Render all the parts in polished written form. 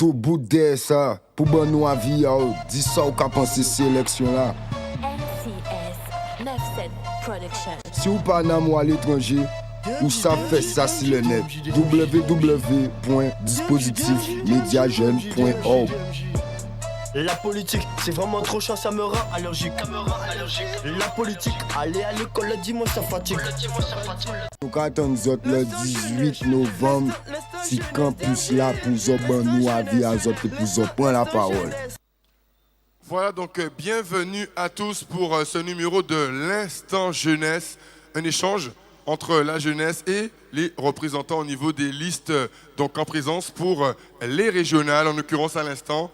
tout bout de ça, pour bon nous avis, dis ça ou qu'a pensé cette élection-là. NCS 97 Production. Si vous pas ou à l'étranger, ou ça fait ça sur le net. www.dispositifmediajeune.org. La politique, c'est vraiment trop chiant, ça me rend allergique. La politique, aller à l'école le dimanche, ça fatigue. Nous attendons le 18 novembre, si campus là pour nous avis à autres pour prendre la parole. Voilà donc bienvenue à tous pour ce numéro de l'Instant Jeunesse, un échange entre la jeunesse et les représentants au niveau des listes donc en présence pour les régionales, en l'occurrence à l'instant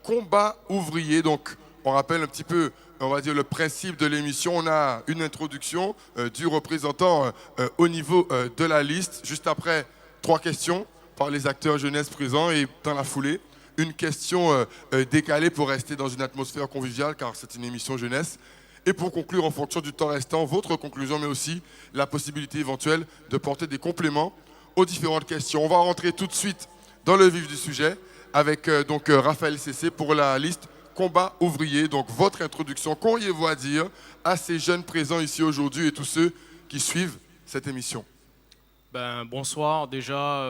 combat ouvrier. Donc on rappelle un petit peu, on va dire, le principe de l'émission. On a une introduction du représentant au niveau de la liste. Juste après, 3 questions par les acteurs jeunesse présents et dans la foulée, une question décalée pour rester dans une atmosphère conviviale car c'est une émission jeunesse. Et pour conclure, en fonction du temps restant, votre conclusion, mais aussi la possibilité éventuelle de porter des compléments aux différentes questions. On va rentrer tout de suite dans le vif du sujet avec Raphaël Cessé pour la liste combat ouvrier. Donc votre introduction, qu'auriez-vous à dire à ces jeunes présents ici aujourd'hui et tous ceux qui suivent cette émission? Bonsoir. Déjà,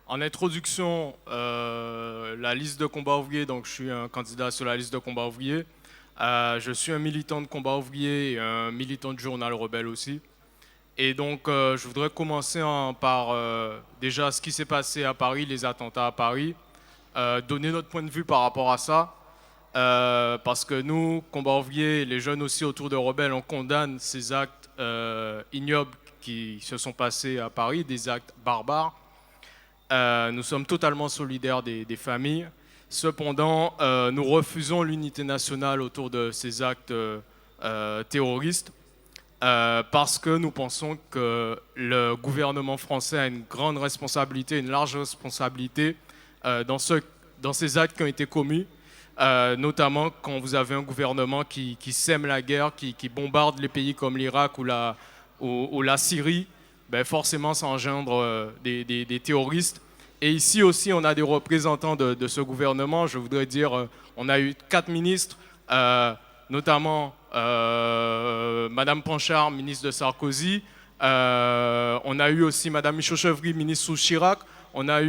en introduction, la liste de combat ouvrier, donc je suis un candidat sur la liste de combat ouvrier. Je suis un militant de combat ouvrier et un militant de journal rebelle aussi. Et donc, je voudrais commencer par déjà ce qui s'est passé à Paris, les attentats à Paris, donner notre point de vue par rapport à ça. Parce que nous, combat ouvrier, les jeunes aussi autour de rebelles, on condamne ces actes ignobles qui se sont passés à Paris, des actes barbares. Nous sommes totalement solidaires des familles. Cependant, nous refusons l'unité nationale autour de ces actes terroristes parce que nous pensons que le gouvernement français a une grande responsabilité, une large responsabilité dans ces actes qui ont été commis, notamment quand vous avez un gouvernement qui sème la guerre, qui bombarde les pays comme l'Irak ou la Syrie. Forcément ça engendre des terroristes. Et ici aussi, on a des représentants de ce gouvernement. Je voudrais dire, on a eu 4 ministres, notamment Madame Panchard, ministre de Sarkozy. On a eu aussi Madame Michaud-Chevry, ministre sous Chirac. On a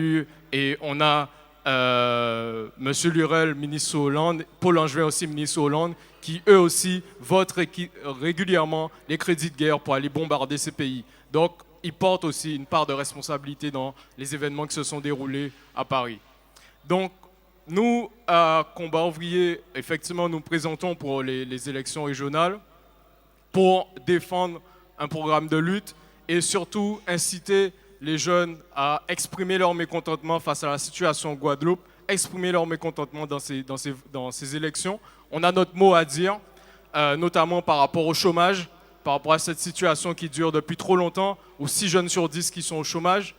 Monsieur Lurel, ministre sous Hollande. Paul Angevin aussi, ministre sous Hollande, qui eux aussi votent régulièrement les crédits de guerre pour aller bombarder ces pays. Donc, ils portent aussi une part de responsabilité dans les événements qui se sont déroulés à Paris. Donc, nous, à Combat Ouvrier, effectivement, nous présentons pour les élections régionales pour défendre un programme de lutte et surtout inciter les jeunes à exprimer leur mécontentement face à la situation en Guadeloupe, exprimer leur mécontentement dans ces élections. On a notre mot à dire, notamment par rapport au chômage, par rapport à cette situation qui dure depuis trop longtemps, où 6 jeunes sur 10 qui sont au chômage.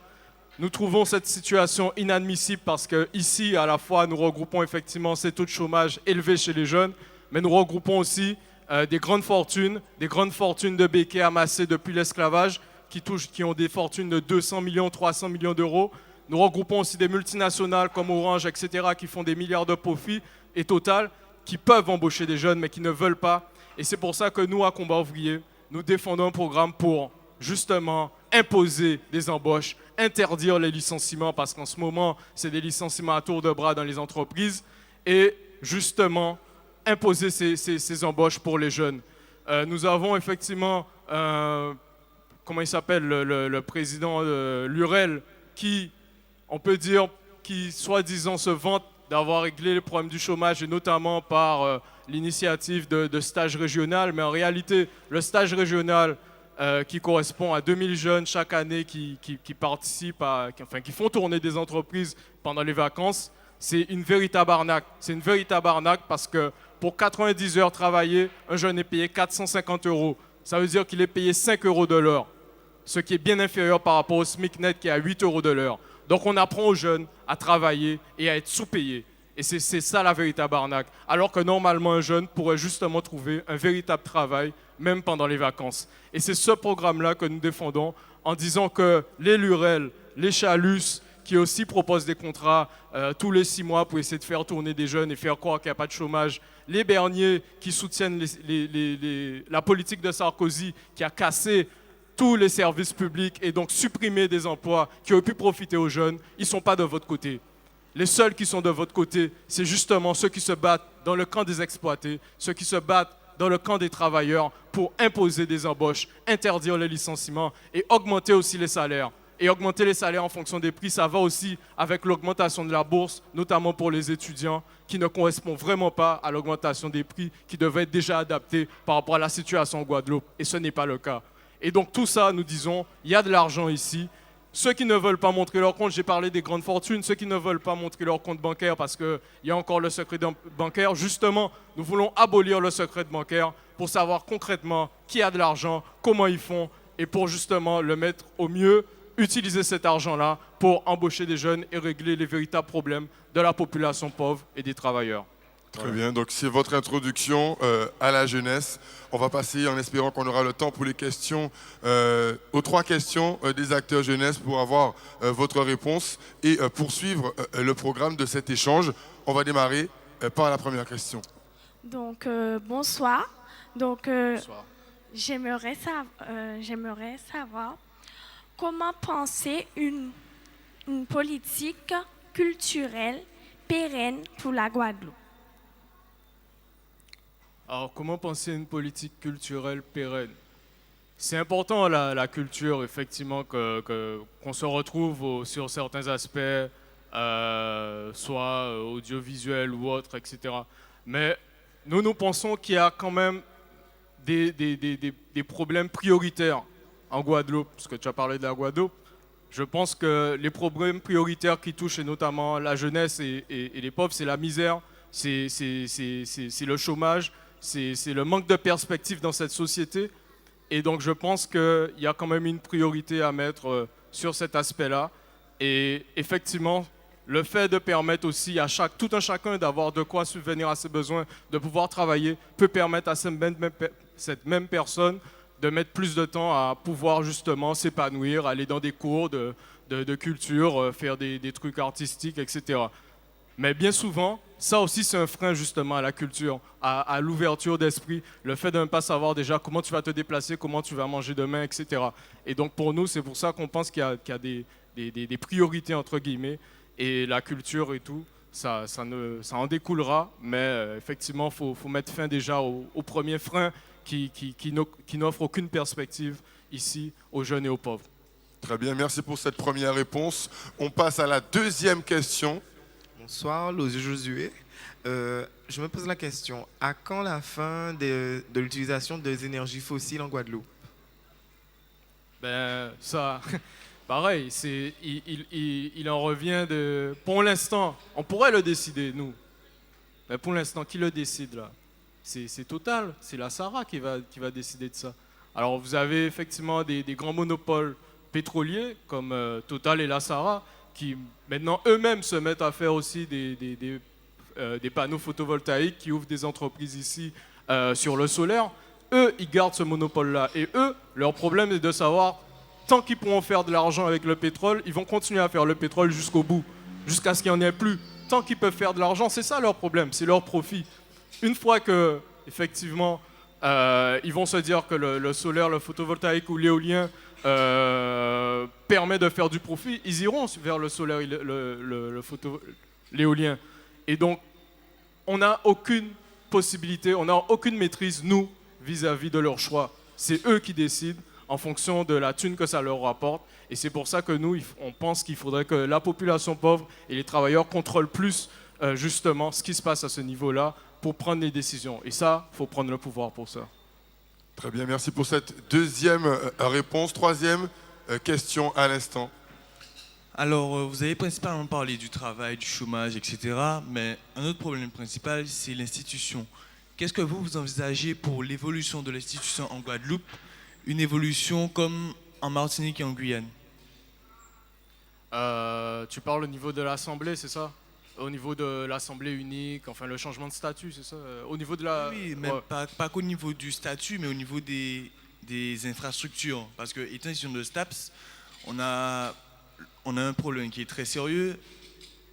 Nous trouvons cette situation inadmissible parce qu'ici, à la fois, nous regroupons effectivement ces taux de chômage élevés chez les jeunes, mais nous regroupons aussi des grandes fortunes de béquets amassées depuis l'esclavage, qui ont des fortunes de 200 millions, 300 millions d'euros. Nous regroupons aussi des multinationales comme Orange, etc., qui font des milliards de profits, et Total, qui peuvent embaucher des jeunes, mais qui ne veulent pas. Et c'est pour ça que nous, à Combat Ouvrier, nous défendons un programme pour justement imposer des embauches, interdire les licenciements parce qu'en ce moment, c'est des licenciements à tour de bras dans les entreprises et justement imposer ces embauches pour les jeunes. Nous avons effectivement, comment il s'appelle, le président Lurel qui, on peut dire, qui soi-disant se vante d'avoir réglé les problèmes du chômage et notamment par l'initiative de stage régional, mais en réalité, le stage régional qui correspond à 2000 jeunes chaque année qui participent, qui font tourner des entreprises pendant les vacances, c'est une véritable arnaque. C'est une véritable arnaque parce que pour 90 heures travaillées, un jeune est payé 450 €. Ça veut dire qu'il est payé 5 € de l'heure, ce qui est bien inférieur par rapport au SMIC net qui est à 8 € de l'heure. Donc on apprend aux jeunes à travailler et à être sous-payés. Et c'est ça la véritable arnaque. Alors que normalement, un jeune pourrait justement trouver un véritable travail, même pendant les vacances. Et c'est ce programme-là que nous défendons en disant que les Lurel, les Chalus, qui aussi propose des contrats tous les 6 mois pour essayer de faire tourner des jeunes et faire croire qu'il n'y a pas de chômage. Les Bernier qui soutiennent la politique de Sarkozy qui a cassé tous les services publics et donc supprimé des emplois qui auraient pu profiter aux jeunes, ils ne sont pas de votre côté. Les seuls qui sont de votre côté, c'est justement ceux qui se battent dans le camp des exploités, ceux qui se battent dans le camp des travailleurs pour imposer des embauches, interdire les licenciements et augmenter aussi les salaires. Et augmenter les salaires en fonction des prix, ça va aussi avec l'augmentation de la bourse, notamment pour les étudiants, qui ne correspond vraiment pas à l'augmentation des prix qui devait être déjà adaptée par rapport à la situation en Guadeloupe. Et ce n'est pas le cas. Et donc tout ça, nous disons, il y a de l'argent ici. Ceux qui ne veulent pas montrer leur compte, j'ai parlé des grandes fortunes, ceux qui ne veulent pas montrer leur compte bancaire parce qu'il y a encore le secret bancaire, justement, nous voulons abolir le secret bancaire pour savoir concrètement qui a de l'argent, comment ils font, et pour justement le mettre au mieux, utiliser cet argent-là pour embaucher des jeunes et régler les véritables problèmes de la population pauvre et des travailleurs. Très bien, donc c'est votre introduction à la jeunesse. On va passer en espérant qu'on aura le temps pour les questions, aux 3 questions des acteurs jeunesse pour avoir votre réponse et poursuivre le programme de cet échange. On va démarrer par la première question. Donc, bonsoir. Donc, Bonsoir. j'aimerais savoir comment penser une politique culturelle pérenne pour la Guadeloupe. Alors, comment penser à une politique culturelle pérenne? C'est important la culture, effectivement, qu'on se retrouve sur certains aspects, soit audiovisuels ou autres, etc. Mais nous pensons qu'il y a quand même des problèmes prioritaires en Guadeloupe, parce que tu as parlé de la Guadeloupe. Je pense que les problèmes prioritaires qui touchent et notamment la jeunesse et les pauvres, c'est la misère, c'est le chômage, c'est le manque de perspective dans cette société. Et donc je pense qu'il y a quand même une priorité à mettre sur cet aspect-là. Et effectivement, le fait de permettre aussi à tout un chacun d'avoir de quoi subvenir à ses besoins, de pouvoir travailler, peut permettre à cette même personne de mettre plus de temps à pouvoir justement s'épanouir, aller dans des cours de culture, faire des trucs artistiques, etc. Mais bien souvent, ça aussi c'est un frein justement à la culture, à l'ouverture d'esprit, le fait de ne pas savoir déjà comment tu vas te déplacer, comment tu vas manger demain, etc. Et donc pour nous, c'est pour ça qu'on pense qu'il y a des priorités entre guillemets, et la culture et tout, ça en découlera, mais effectivement, il faut mettre fin déjà au premier frein qui n'offre aucune perspective ici aux jeunes et aux pauvres. Très bien, merci pour cette première réponse. On passe à la deuxième question. Bonsoir, Losieux Josué. Je me pose la question, à quand la fin de l'utilisation des énergies fossiles en Guadeloupe? Ben, ça, pareil, il en revient de... Pour l'instant, on pourrait le décider, nous. Mais pour l'instant, qui le décide, là? C'est Total, c'est la SARA qui va décider de ça. Alors, vous avez effectivement des grands monopoles pétroliers, comme Total et la SARA, qui maintenant eux-mêmes se mettent à faire aussi des panneaux photovoltaïques, qui ouvrent des entreprises ici sur le solaire. Eux, ils gardent ce monopole-là. Et eux, leur problème est de savoir, tant qu'ils pourront faire de l'argent avec le pétrole, ils vont continuer à faire le pétrole jusqu'au bout, jusqu'à ce qu'il n'y en ait plus. Tant qu'ils peuvent faire de l'argent, c'est ça leur problème, c'est leur profit. Une fois que, effectivement, ils vont se dire que le solaire, le photovoltaïque ou l'éolien permet de faire du profit, ils iront vers le solaire et l'éolien. Et donc, on n'a aucune possibilité, on n'a aucune maîtrise, nous, vis-à-vis de leur choix. C'est eux qui décident en fonction de la thune que ça leur rapporte. Et c'est pour ça que nous, on pense qu'il faudrait que la population pauvre et les travailleurs contrôlent plus justement ce qui se passe à ce niveau-là pour prendre les décisions. Et ça, il faut prendre le pouvoir pour ça. Très bien, merci pour cette deuxième réponse. Troisième question à l'instant. Alors, vous avez principalement parlé du travail, du chômage, etc. Mais un autre problème principal, c'est l'institution. Qu'est-ce que vous envisagez pour l'évolution de l'institution en Guadeloupe? Une évolution comme en Martinique et en Guyane? Tu parles au niveau de l'Assemblée, c'est ça? Au niveau de l'Assemblée unique, enfin le changement de statut, c'est ça? Au niveau de la... Oui, même pas qu'au niveau du statut, mais au niveau des infrastructures. Parce que, étant question de STAPS, on a on a un problème qui est très sérieux.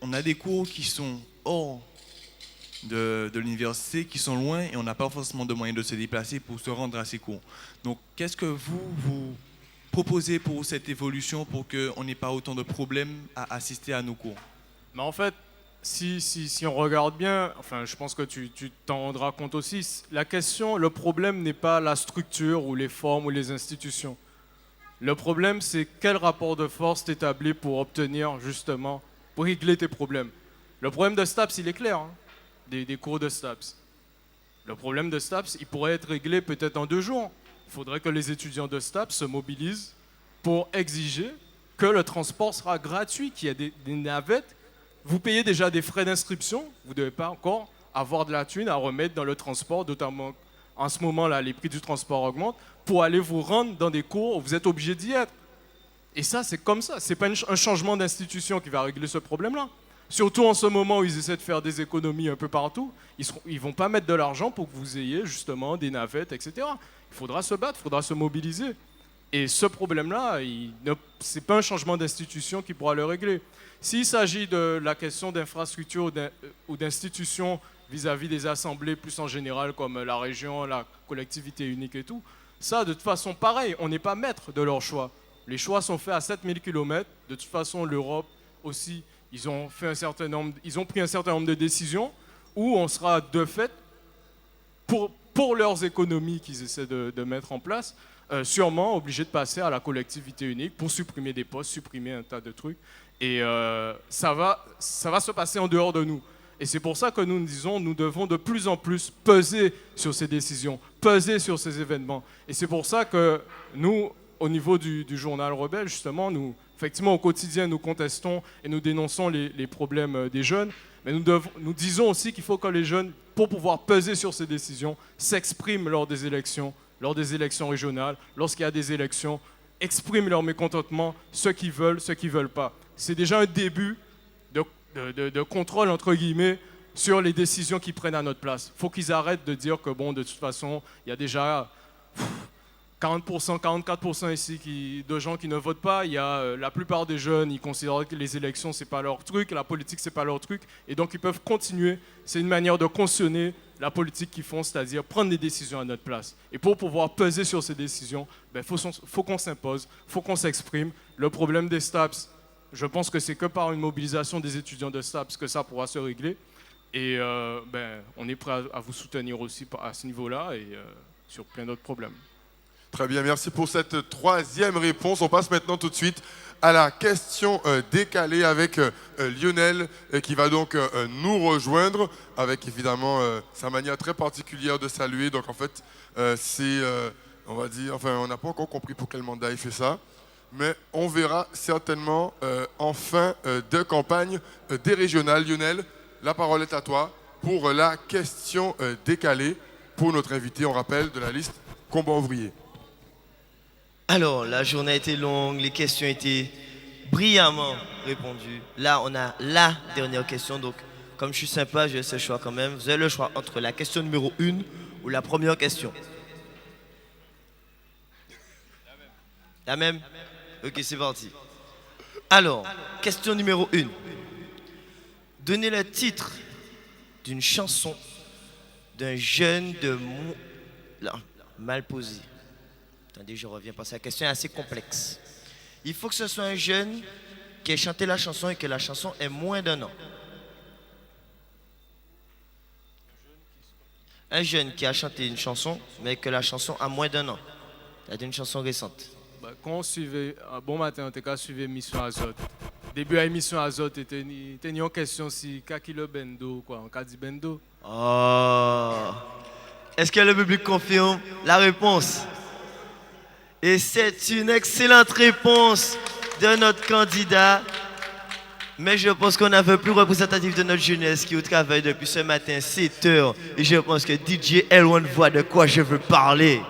On a des cours qui sont hors de l'université, qui sont loin, et on n'a pas forcément de moyens de se déplacer pour se rendre à ces cours. Donc, qu'est-ce que vous proposez pour cette évolution, pour qu'on n'ait pas autant de problèmes à assister à nos cours? Mais en fait, si on regarde bien, enfin, je pense que tu t'en rendras compte aussi, le problème n'est pas la structure ou les formes ou les institutions. Le problème, c'est quel rapport de force t'établis pour obtenir, justement, pour régler tes problèmes. Le problème de STAPS, il est clair, hein, des cours de STAPS. Le problème de STAPS, il pourrait être réglé peut-être en 2 jours. Il faudrait que les étudiants de STAPS se mobilisent pour exiger que le transport sera gratuit, qu'il y ait des navettes. Vous payez déjà des frais d'inscription, vous ne devez pas encore avoir de la thune à remettre dans le transport, notamment en ce moment-là, les prix du transport augmentent, pour aller vous rendre dans des cours où vous êtes obligé d'y être. Et ça, c'est comme ça. Ce n'est pas un changement d'institution qui va régler ce problème-là. Surtout en ce moment où ils essaient de faire des économies un peu partout, ils ne vont pas mettre de l'argent pour que vous ayez justement des navettes, etc. Il faudra se battre, il faudra se mobiliser. Et ce problème-là, ce n'est pas un changement d'institution qui pourra le régler. S'il s'agit de la question d'infrastructure ou d'institutions vis-à-vis des assemblées plus en général, comme la région, la collectivité unique et tout, ça, de toute façon, pareil, on n'est pas maître de leur choix. Les choix sont faits à 7000 km. De toute façon, l'Europe aussi, ils ont pris un certain nombre de décisions où on sera de fait, pour leurs économies qu'ils essaient de mettre en place, sûrement obligés de passer à la collectivité unique pour supprimer des postes, supprimer un tas de trucs. Et ça va se passer en dehors de nous. Et c'est pour ça que nous disons nous devons de plus en plus peser sur ces décisions, peser sur ces événements. Et c'est pour ça que nous, au niveau du journal Rebelle, justement, effectivement, au quotidien, nous contestons et nous dénonçons les problèmes des jeunes. Mais nous disons aussi qu'il faut que les jeunes, pour pouvoir peser sur ces décisions, s'expriment lors des élections régionales, lorsqu'il y a des élections, expriment leur mécontentement, ce qu'ils veulent pas. C'est déjà un début de contrôle, entre guillemets, sur les décisions qu'ils prennent à notre place. Il faut qu'ils arrêtent de dire que, bon, de toute façon, il y a déjà 40%, 44% ici de gens qui ne votent pas. Il y a la plupart des jeunes, ils considèrent que les élections, c'est pas leur truc, la politique, c'est pas leur truc. Et donc, ils peuvent continuer. C'est une manière de cautionner la politique qu'ils font, c'est-à-dire prendre des décisions à notre place. Et pour pouvoir peser sur ces décisions, faut qu'on s'impose, faut qu'on s'exprime. Le problème des STAPS, je pense que c'est que par une mobilisation des étudiants de STAPS que ça pourra se régler. Et on est prêt à vous soutenir aussi à ce niveau-là et sur plein d'autres problèmes. Très bien, merci pour cette 3e réponse. On passe maintenant tout de suite à la question décalée avec Lionel qui va donc nous rejoindre avec évidemment sa manière très particulière de saluer. Donc en fait, on va dire, enfin on n'a pas encore compris pour quel mandat il fait ça, mais on verra certainement en fin de campagne des régionales. Lionel, la parole est à toi pour la question décalée pour notre invité, on rappelle, de la liste Combat ouvrier. Alors, la journée a été longue, les questions étaient brillamment répondues. Là, on a la dernière question, donc comme je suis sympa, j'ai ce choix quand même. Vous avez le choix entre la question numéro 1 ou la première question. La même? Ok, c'est parti. Alors, question numéro 1. Donnez le titre d'une chanson d'un jeune de mal posé. Attendez, je reviens parce que la question est assez complexe. Il faut que ce soit un jeune qui ait chanté la chanson et que la chanson ait moins d'1 an. Un jeune qui a chanté une chanson, mais que la chanson a moins d'1 an. C'est une chanson récente. Quand on suivait, bon matin, en tout cas, suivait Mission Azote. Début à Mission Azote, était une question si Kaki le Bendo, quoi, on a dit Bendo. Oh! Est-ce que le public confirme la réponse? Et c'est une excellente réponse de notre candidat. Mais je pense qu'on a un peu plus représentatif de notre jeunesse qui au travail depuis ce matin 7 heures. Et je pense que DJ L1 voit de quoi je veux parler.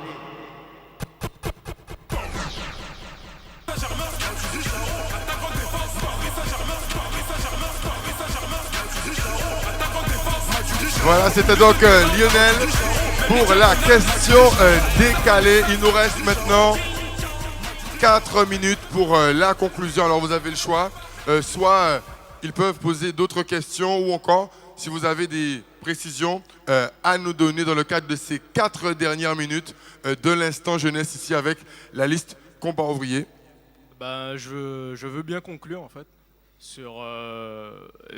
Voilà, c'était donc Lionel pour la question décalée. Il nous reste maintenant 4 minutes pour la conclusion. Alors vous avez le choix. Soit ils peuvent poser d'autres questions ou encore, si vous avez des précisions à nous donner dans le cadre de ces 4 dernières minutes de l'instant jeunesse ici avec la liste Combat ouvrier. Ben, je veux bien conclure en fait. Sur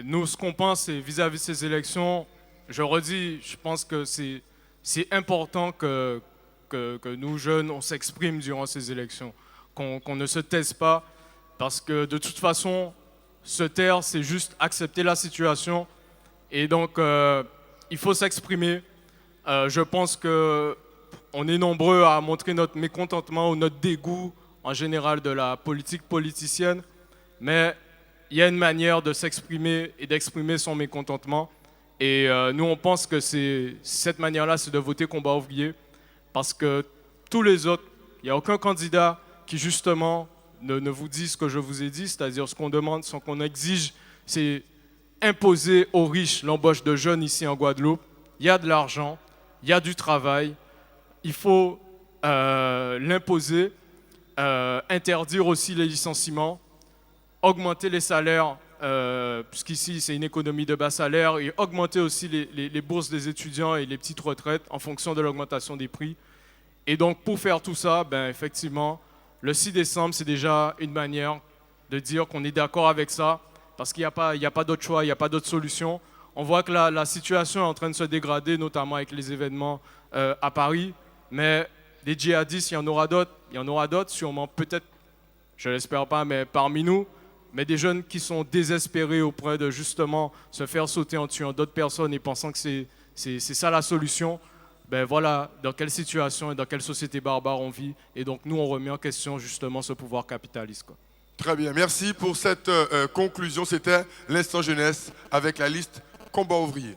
nous, ce qu'on pense c'est vis-à-vis de ces élections, je redis, je pense que c'est important que nous jeunes, on s'exprime durant ces élections, qu'on ne se taise pas, parce que de toute façon, se taire, c'est juste accepter la situation. Et donc, il faut s'exprimer. Je pense qu'on est nombreux à montrer notre mécontentement ou notre dégoût en général de la politique politicienne, mais il y a une manière de s'exprimer et d'exprimer son mécontentement. Et nous, on pense que cette manière-là, c'est de voter Combat ouvrier, parce que tous les autres, il n'y a aucun candidat qui justement ne vous dit ce que je vous ai dit, c'est-à-dire ce qu'on demande, ce qu'on exige, c'est imposer aux riches l'embauche de jeunes ici en Guadeloupe. Il y a de l'argent, il y a du travail, il faut l'imposer, interdire aussi les licenciements, augmenter les salaires, puisqu'ici c'est une économie de bas salaire, et augmenter aussi les bourses des étudiants et les petites retraites en fonction de l'augmentation des prix. Et donc pour faire tout ça, ben, effectivement, le 6 décembre, c'est déjà une manière de dire qu'on est d'accord avec ça, parce qu'il n'y a pas d'autre choix, il n'y a pas d'autre solution. On voit que la situation est en train de se dégrader, notamment avec les événements à Paris, mais des djihadistes, il y en aura d'autres, sûrement, peut-être, je ne l'espère pas, mais parmi nous, mais des jeunes qui sont désespérés auprès de justement se faire sauter en tuant d'autres personnes et pensant que c'est ça la solution. Ben voilà dans quelle situation et dans quelle société barbare on vit. Et donc nous, on remet en question justement ce pouvoir capitaliste, quoi. Très bien, merci pour cette conclusion. C'était l'instant jeunesse avec la liste Combat ouvrier.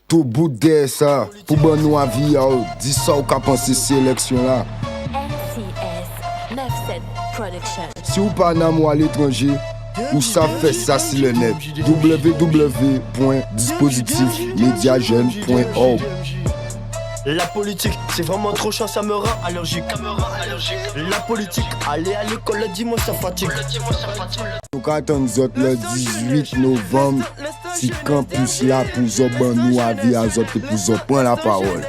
Tout bout de ça, pour bon nous avis, dis ça ou qu'a pensé ces élections-là. NCS 97 Production. Si vous pas dans moi à l'étranger, ou ça fait ça sur le net. www.dispositifmediajeune.org. La politique, c'est vraiment trop chiant, ça me rend allergique. La politique, aller à l'école, dis-moi ça fatigue. Nous attendons le 18 novembre, si campus là pour nous avis à autres pour prendre la parole.